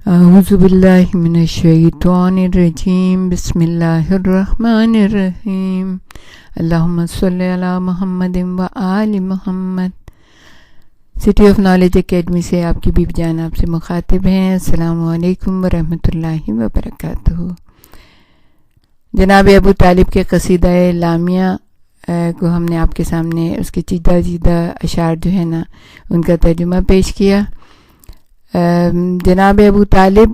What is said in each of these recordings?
اعوذ باللہ من الشیطان الرجیم بسم اللہ الرحمن الرحیم اللہم صلی علی محمد و آل محمد۔ سٹی آف نالج اکیڈمی سے آپ کی بیوی جان آپ سے مخاطب ہیں۔ السلام علیکم ورحمۃ اللہ وبرکاتہ۔ جناب ابو طالب کے قصیدہ لامیہ کو ہم نے آپ کے سامنے اس کے چیدہ اشعار جو ہے نا ان کا ترجمہ پیش کیا۔ جناب ابو طالب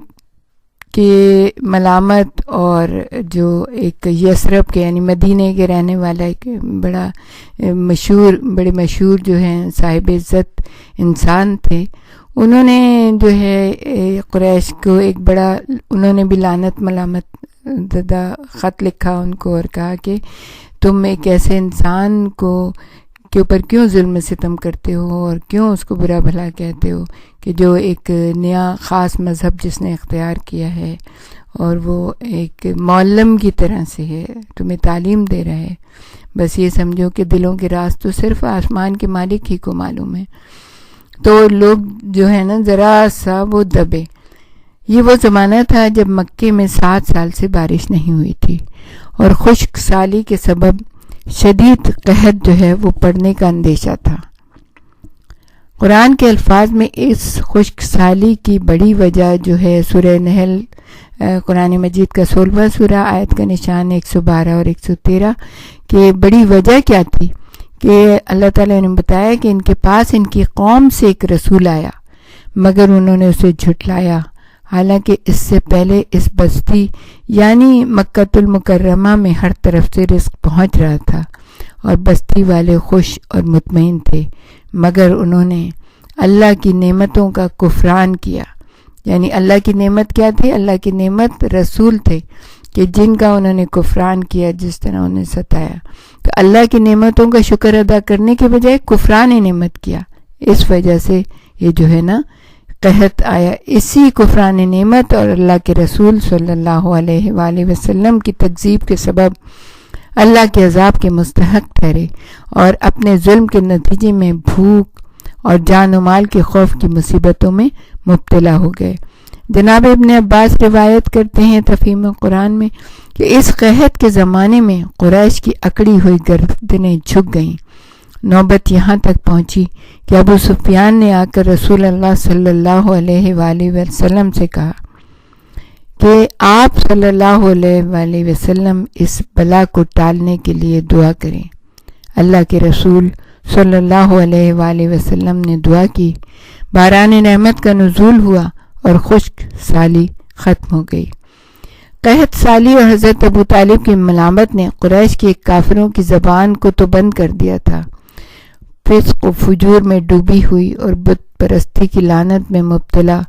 کے ملامت اور جو ایک یثرب کے یعنی مدینہ کے رہنے والا ایک بڑے مشہور جو ہیں صاحب عزت انسان تھے، انہوں نے جو ہے قریش کو ایک بڑا انہوں نے بھی لعنت ملامت زدہ خط لکھا ان کو اور کہا کہ تم ایک ایسے انسان کے اوپر کیوں ظلم ستم کرتے ہو اور کیوں اس کو برا بھلا کہتے ہو کہ جو ایک نیا خاص مذہب جس نے اختیار کیا ہے اور وہ ایک معلم کی طرح سے ہے، تمہیں تعلیم دے رہا ہے، بس یہ سمجھو کہ دلوں کے راز تو صرف آسمان کے مالک ہی کو معلوم ہے۔ تو لوگ جو ہے نا ذرا سا وہ دبے۔ یہ وہ زمانہ تھا جب مکے میں 7 سال سے بارش نہیں ہوئی تھی اور خشک سالی کے سبب شدید قحط جو ہے وہ پڑنے کا اندیشہ تھا۔ قرآن کے الفاظ میں اس خشک سالی کی بڑی وجہ جو ہے سورہ نحل قرآن مجید کا 16واں سورہ آیت کا نشان 112 اور 113 کہ بڑی وجہ کیا تھی کہ اللہ تعالیٰ نے بتایا کہ ان کے پاس ان کی قوم سے ایک رسول آیا مگر انہوں نے اسے جھٹلایا، حالانکہ اس سے پہلے اس بستی یعنی مکۃ المکرمہ میں ہر طرف سے رزق پہنچ رہا تھا اور بستی والے خوش اور مطمئن تھے، مگر انہوں نے اللہ کی نعمتوں کا کفران کیا۔ یعنی اللہ کی نعمت کیا تھی؟ اللہ کی نعمت رسول تھے کہ جن کا انہوں نے کفران کیا، جس طرح انہیں ستایا۔ تو اللہ کی نعمتوں کا شکر ادا کرنے کے بجائے کفران نعمت کیا، اس وجہ سے یہ جو ہے نا قحط آیا۔ اسی کفران نعمت اور اللہ کے رسول صلی اللہ علیہ وآلہ وسلم کی تکذیب کے سبب اللہ کے عذاب کے مستحق ٹھہرے اور اپنے ظلم کے نتیجے میں بھوک اور جان و مال کے خوف کی مصیبتوں میں مبتلا ہو گئے۔ جناب ابن عباس روایت کرتے ہیں تفہیم قرآن میں کہ اس قحط کے زمانے میں قریش کی اکڑی ہوئی گردنیں جھک گئیں۔ نوبت یہاں تک پہنچی کہ ابو سفیان نے آ کر رسول اللہ صلی اللہ علیہ وآلہ وسلم سے کہا کہ آپ صلی اللہ علیہ وآلہ وسلم اس بلا کو ٹالنے کے لیے دعا کریں۔ اللہ کے رسول صلی اللہ علیہ وآلہ وسلم نے دعا کی، باران رحمت کا نزول ہوا اور خشک سالی ختم ہو گئی۔ قحط سالی اور حضرت ابو طالب کی ملامت نے قریش کے کافروں کی زبان کو تو بند کر دیا تھا، فسق و فجور میں ڈوبی ہوئی اور بت پرستی کی لعنت میں مبتلا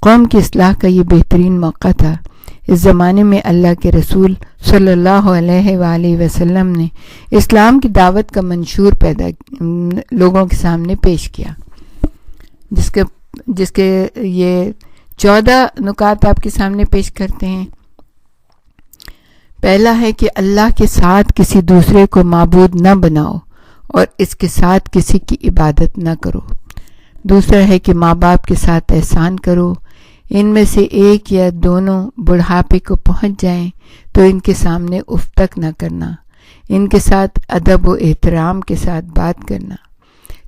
قوم کی اصلاح کا یہ بہترین موقع تھا۔ اس زمانے میں اللہ کے رسول صلی اللہ علیہ وآلہ وسلم نے اسلام کی دعوت کا منشور لوگوں کے سامنے پیش کیا، جس کے یہ 14 نکات آپ کے سامنے پیش کرتے ہیں۔ پہلا ہے کہ اللہ کے ساتھ کسی دوسرے کو معبود نہ بناؤ اور اس کے ساتھ کسی کی عبادت نہ کرو۔ دوسرا ہے کہ ماں باپ کے ساتھ احسان کرو، ان میں سے ایک یا دونوں بڑھاپے کو پہنچ جائیں تو ان کے سامنے اف تک نہ کرنا، ان کے ساتھ ادب و احترام کے ساتھ بات کرنا۔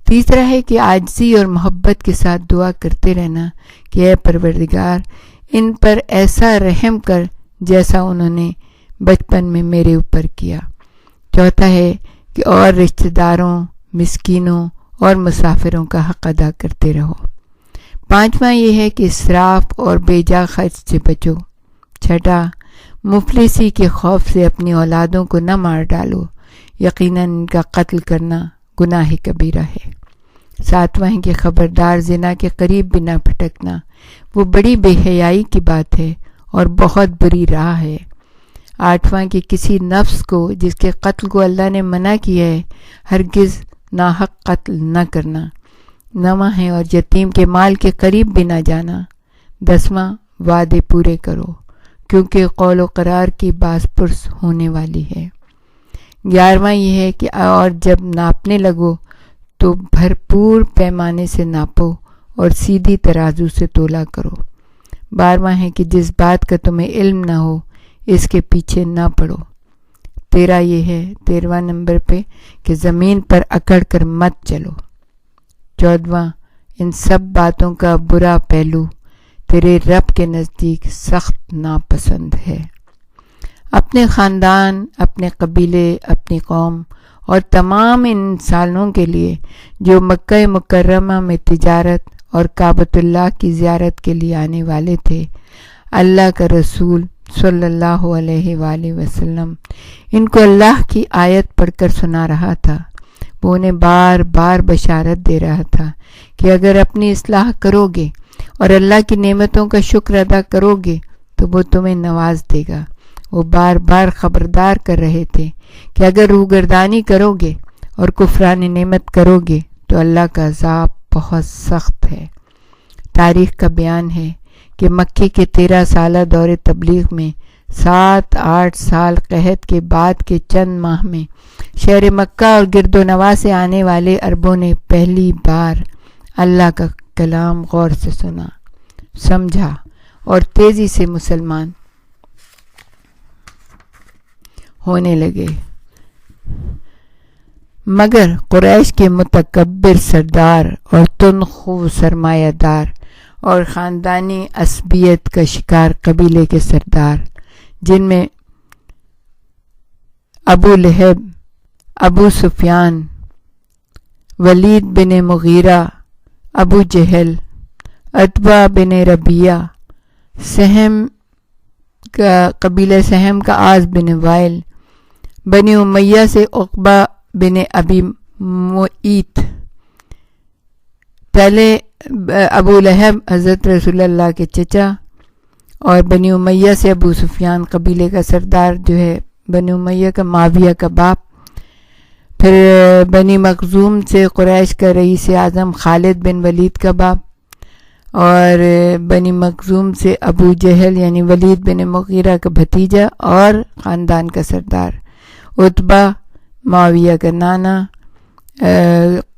تیسرا ہے کہ عاجزی اور محبت کے ساتھ دعا کرتے رہنا کہ اے پروردگار ان پر ایسا رحم کر جیسا انہوں نے بچپن میں میرے اوپر کیا۔ چوتھا ہے کہ اور رشتہ داروں، مسکینوں اور مسافروں کا حق ادا کرتے رہو۔ پانچواں یہ ہے کہ اسراف اور بے جا خرچ سے بچو۔ چھٹا، مفلسی کے خوف سے اپنی اولادوں کو نہ مار ڈالو، یقیناً ان کا قتل کرنا گناہ کبیرہ ہے۔ ساتواں ہے کہ خبردار زنا کے قریب بھی نہ پھٹکنا، وہ بڑی بے حیائی کی بات ہے اور بہت بری راہ ہے۔ آٹھواں کہ کسی نفس کو جس کے قتل کو اللہ نے منع کیا ہے ہرگز ناحق قتل نہ کرنا۔ نواں ہے اور یتیم کے مال کے قریب بھی نہ جانا۔ 10واں وعدے پورے کرو کیونکہ قول و قرار کی باز پرس ہونے والی ہے۔ 11واں یہ ہے کہ اور جب ناپنے لگو تو بھرپور پیمانے سے ناپو اور سیدھی ترازو سے تولا کرو۔ 12واں ہے کہ جس بات کا تمہیں علم نہ ہو اس کے پیچھے نہ پڑو۔ 13 یہ ہے 13واں نمبر پہ کہ زمین پر اکڑ کر مت چلو۔ 14واں ان سب باتوں کا برا پہلو تیرے رب کے نزدیک سخت ناپسند ہے۔ اپنے خاندان، اپنے قبیلے، اپنی قوم اور تمام انسانوں کے لیے جو مکہ مکرمہ میں تجارت اور کعبۃ اللہ کی زیارت کے لیے آنے والے تھے، اللہ کا رسول صلی اللہ علیہ وآلہ وسلم ان کو اللہ کی آیت پڑھ کر سنا رہا تھا۔ وہ انہیں بار بار بشارت دے رہا تھا کہ اگر اپنی اصلاح کرو گے اور اللہ کی نعمتوں کا شکر ادا کرو گے تو وہ تمہیں نواز دے گا۔ وہ بار بار خبردار کر رہے تھے کہ اگر روگردانی کرو گے اور کفران نعمت کرو گے تو اللہ کا عذاب بہت سخت ہے۔ تاریخ کا بیان ہے کہ مکے کے 13 سالہ دور تبلیغ میں 7-8 سال قحط کے بعد کے چند ماہ میں شہر مکہ اور گرد و نواح سے آنے والے عربوں نے پہلی بار اللہ کا کلام غور سے سنا، سمجھا اور تیزی سے مسلمان ہونے لگے، مگر قریش کے متکبر سردار اور تندخو سرمایہ دار اور خاندانی عصبیت کا شکار قبیلے کے سردار، جن میں ابو لہب، ابو سفیان، ولید بن مغیرہ، ابو جہل، عتبہ بن ربیعہ، سہم کا قبیلہ سہم کا عاص بن وائل، بنی امیہ سے عقبہ بن ابی معیط، پہلے ابو لہب حضرت رسول اللہ کے چچا، اور بنی امیہ سے ابو سفیان قبیلے کا سردار جو ہے بنی امیہ کا معاویہ کا باپ، پھر بنی مخزوم سے قریش کا رئیس اعظم خالد بن ولید کا باپ، اور بنی مخزوم سے ابو جہل یعنی ولید بن مغیرہ کا بھتیجا اور خاندان کا سردار، عتبہ معاویہ کا نانا،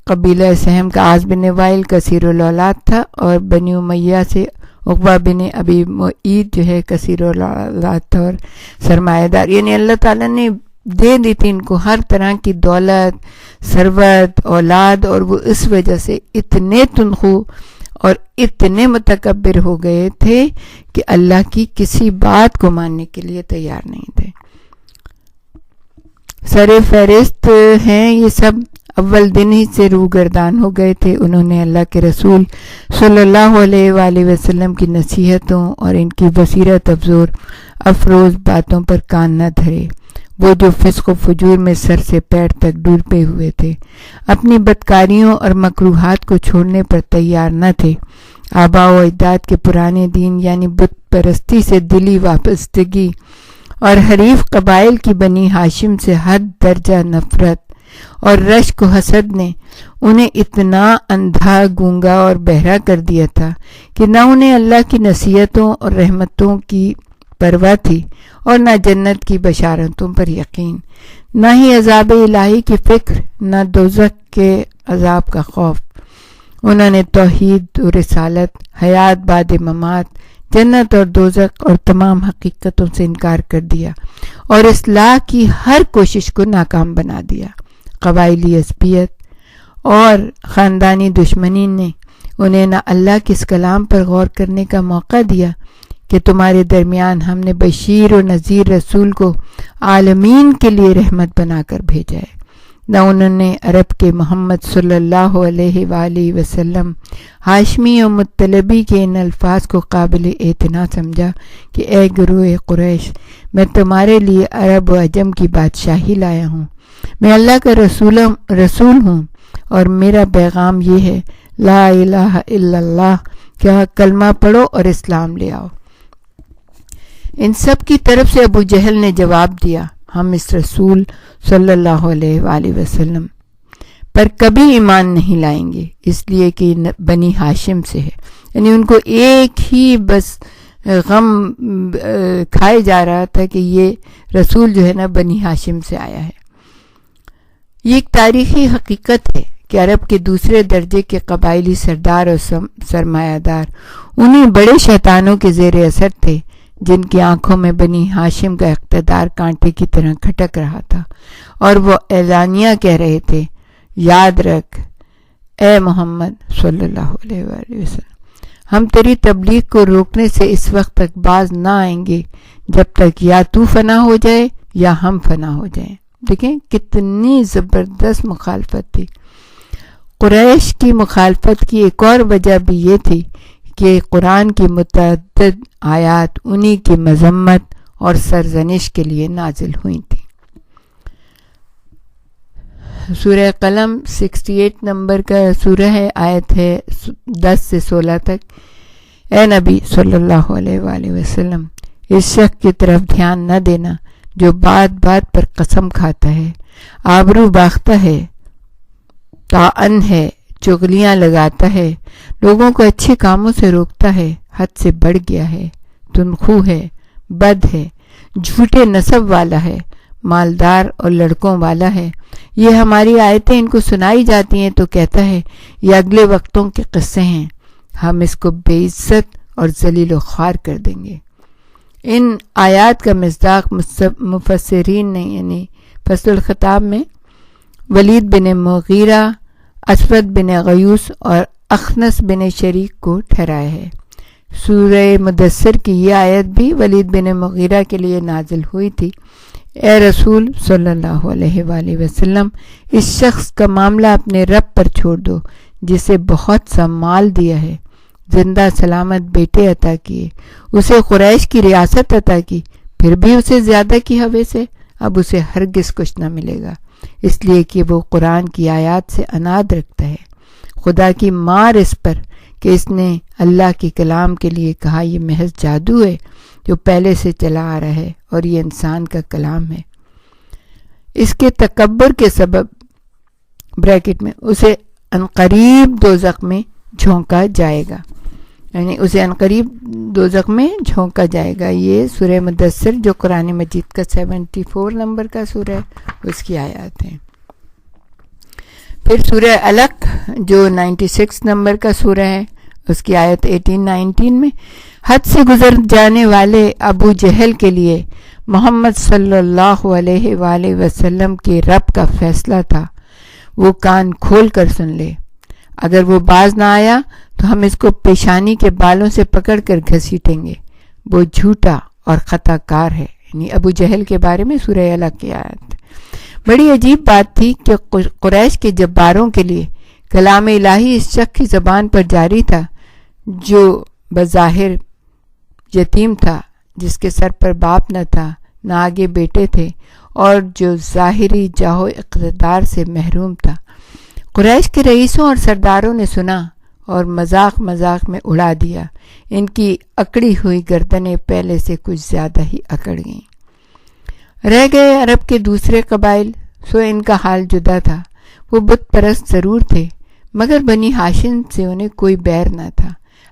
قبیلہ سہم کا عاص بن وائل کثیر الاولاد تھا، اور بنی امیہ سے عقبہ بن ابی معیط جو ہے کثیر الاولاد تھا اور سرمایہ دار، یعنی اللہ تعالیٰ نے دے دی تھی ان کو ہر طرح کی دولت، ثروت، اولاد، اور وہ اس وجہ سے اتنے تندخو اور اتنے متکبر ہو گئے تھے کہ اللہ کی کسی بات کو ماننے کے لیے تیار نہیں تھے۔ سر فہرست ہیں یہ سب، اول دن ہی سے روگردان ہو گئے تھے۔ انہوں نے اللہ کے رسول صلی اللہ علیہ وآلہ وسلم کی نصیحتوں اور ان کی بصیرت افروز باتوں پر کان نہ دھرے۔ وہ جو فسق و فجور میں سر سے پیر تک ڈوبے ہوئے تھے، اپنی بدکاریوں اور مکروہات کو چھوڑنے پر تیار نہ تھے۔ آباء و اجداد کے پرانے دین یعنی بت پرستی سے دلی وابستگی اور حریف قبائل کی بنی ہاشم سے حد درجہ نفرت اور رشک و حسد نے انہیں اتنا اندھا، گونگا اور بہرا کر دیا تھا کہ نہ انہیں اللہ کی نصیحتوں اور رحمتوں کی پرواہ تھی اور نہ جنت کی بشارتوں پر یقین، نہ ہی عذاب الہی کی فکر، نہ دوزخ کے عذاب کا خوف۔ انہوں نے توحید و رسالت، حیات بعد ممات، جنت اور دوزخ اور تمام حقیقتوں سے انکار کر دیا اور اصلاح کی ہر کوشش کو ناکام بنا دیا۔ قبائلی عصبیت اور خاندانی دشمنی نے انہیں نہ اللہ کے اس کلام پر غور کرنے کا موقع دیا کہ تمہارے درمیان ہم نے بشیر و نذیر رسول کو عالمین کے لیے رحمت بنا کر بھیجا ہے، نہ انہوں نے عرب کے محمد صلی اللہ علیہ وآلہ وسلم ہاشمی و مطلبی کے ان الفاظ کو قابل اعتنا سمجھا کہ اے گروہ قریش، میں تمہارے لیے عرب و عجم کی بادشاہی لایا ہوں، میں اللہ کا رسول ہوں اور میرا پیغام یہ ہے لا الہ الا اللہ، کیا کلمہ پڑھو اور اسلام لے آؤ۔ ان سب کی طرف سے ابو جہل نے جواب دیا، ہم اس رسول صلی اللہ علیہ وآلہ وسلم پر کبھی ایمان نہیں لائیں گے، اس لیے کہ بنی ہاشم سے ہے، یعنی ان کو ایک ہی بس غم کھائے جا رہا تھا کہ یہ رسول جو ہے نا بنی ہاشم سے آیا ہے۔ یہ ایک تاریخی حقیقت ہے کہ کہ عرب کے دوسرے درجے کے قبائلی سردار اور سرمایہ دار انہیں بڑے شیطانوں کے زیر اثر تھے جن کی آنکھوں میں بنی ہاشم کا اقتدار کانٹے کی طرح کھٹک رہا تھا، اور وہ اعلانیہ کہہ رہے تھے، یاد رکھ اے محمد صلی اللہ علیہ وآلہ وسلم، ہم تیری تبلیغ کو روکنے سے اس وقت تک باز نہ آئیں گے جب تک یا تو فنا ہو جائے یا ہم فنا ہو جائیں۔ دیکھیں کتنی زبردست مخالفت تھی۔ قریش کی مخالفت کی ایک اور وجہ بھی یہ تھی کہ قرآن کی متعدد آیات انہی کی مذمت اور سرزنش کے لیے نازل ہوئی تھی۔ سورہ قلم 68 نمبر کا سورہ ہے، آیت ہے 10 سے 16 تک۔ اے نبی صلی اللہ علیہ وآلہ وسلم، اس شخص کی طرف دھیان نہ دینا جو بات بات پر قسم کھاتا ہے، آبرو باختہ ہے، طاعن ہے، چغلیاں لگاتا ہے، لوگوں کو اچھے کاموں سے روکتا ہے، حد سے بڑھ گیا ہے، تنخو ہے، بد ہے، جھوٹے نسب والا ہے، مالدار اور لڑکوں والا ہے۔ یہ ہماری آیتیں ان کو سنائی جاتی ہیں تو کہتا ہے یہ اگلے وقتوں کے قصے ہیں، ہم اس کو بے عزت اور ذلیل و خوار کر دیں گے۔ ان آیات کا مصداق مفسرین نے یعنی فصل الخطاب میں ولید بن مغیرہ، اسود بن غیوث اور اخنس بن شریک کو ٹھہرایا ہے۔ سورہ مدثر کی یہ آیت بھی ولید بن مغیرہ کے لیے نازل ہوئی تھی۔ اے رسول صلی اللہ علیہ وآلہ وسلم، اس شخص کا معاملہ اپنے رب پر چھوڑ دو جسے بہت سا مال دیا ہے، زندہ سلامت بیٹے عطا کیے، اسے قریش کی ریاست عطا کی، پھر بھی اسے زیادہ کی ہوس ہے، اب اسے ہرگز کچھ نہ ملے گا، اس لیے کہ وہ قرآن کی آیات سے عناد رکھتا ہے۔ خدا کی مار اس پر کہ اس نے اللہ کے کلام کے لیے کہا یہ محض جادو ہے جو پہلے سے چلا آ رہا ہے اور یہ انسان کا کلام ہے۔ اس کے تکبر کے سبب بریکٹ میں اسے عنقریب دوزخ میں جھونکا جائے گا، یعنی اسے عنقریب دوزخ میں جھونکا جائے گا۔ یہ سورہ مدثر جو قرآن مجید کا 74 نمبر کا سورہ ہے اس کی آیات ہیں۔ پھر سورہ علق جو 96 نمبر کا سورہ ہے اس کی آیت 18-19 میں حد سے گزر جانے والے ابو جہل کے لیے محمد صلی اللہ علیہ وآلہ وسلم کے رب کا فیصلہ تھا، وہ کان کھول کر سن لے، اگر وہ باز نہ آیا تو ہم اس کو پیشانی کے بالوں سے پکڑ کر گھسیٹیں گے، وہ جھوٹا اور خطا کار ہے۔ یعنی ابو جہل کے بارے میں سورہ علق کی آیت۔ بڑی عجیب بات تھی کہ قریش کے جباروں کے لیے کلام الہی اس شخص کی زبان پر جاری تھا جو بظاہر یتیم تھا، جس کے سر پر باپ نہ تھا، نہ آگے بیٹے تھے، اور جو ظاہری جاہ و اقتدار سے محروم تھا۔ قریش کے رئیسوں اور سرداروں نے سنا اور مذاق میں اڑا دیا۔ ان کی اکڑی ہوئی گردنیں پہلے سے کچھ زیادہ ہی اکڑ گئیں۔ رہ گئے عرب کے دوسرے قبائل، سو ان کا حال جدا تھا۔ وہ بت پرست ضرور تھے مگر بنی ہاشم سے انہیں کوئی بیر نہ تھا۔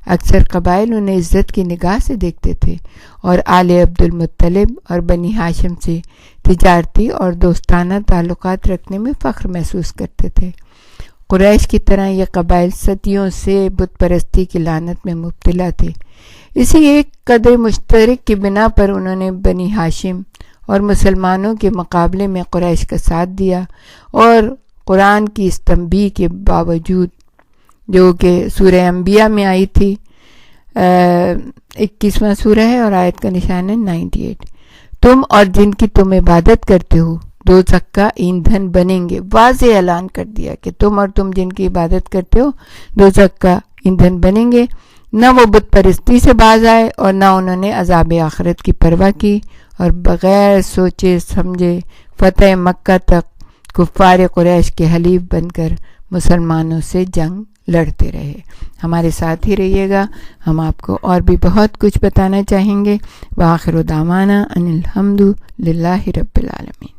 اکثر قبائل انہیں عزت کی نگاہ سے دیکھتے تھے اور آل عبد المطلب اور بنی ہاشم سے تجارتی اور دوستانہ تعلقات رکھنے میں فخر محسوس کرتے تھے۔ قریش کی طرح یہ قبائل صدیوں سے بت پرستی کی لعنت میں مبتلا تھے۔ اسی ایک قدر مشترک کی بنا پر انہوں نے بنی ہاشم اور مسلمانوں کے مقابلے میں قریش کا ساتھ دیا، اور قرآن کی اس تنبیہ کے باوجود جو کہ سورہ انبیاء میں آئی تھی، 21واں سورہ ہے اور آیت کا نشان ہے 98، تم اور جن کی تم عبادت کرتے ہو دوزخ کا ایندھن بنیں گے۔ واضح اعلان کر دیا کہ تم جن کی عبادت کرتے ہو دوزخ کا ایندھن بنیں گے۔ نہ وہ بت پرستی سے باز آئے اور نہ انہوں نے عذاب آخرت کی پرواہ کی، اور بغیر سوچے سمجھے فتح مکہ تک کفار قریش کے حلیف بن کر مسلمانوں سے جنگ لڑتے رہے۔ ہمارے ساتھ ہی رہیے گا، ہم آپ کو اور بھی بہت کچھ بتانا چاہیں گے۔ وآخر دعوانا ان الحمد للہ رب العالمین۔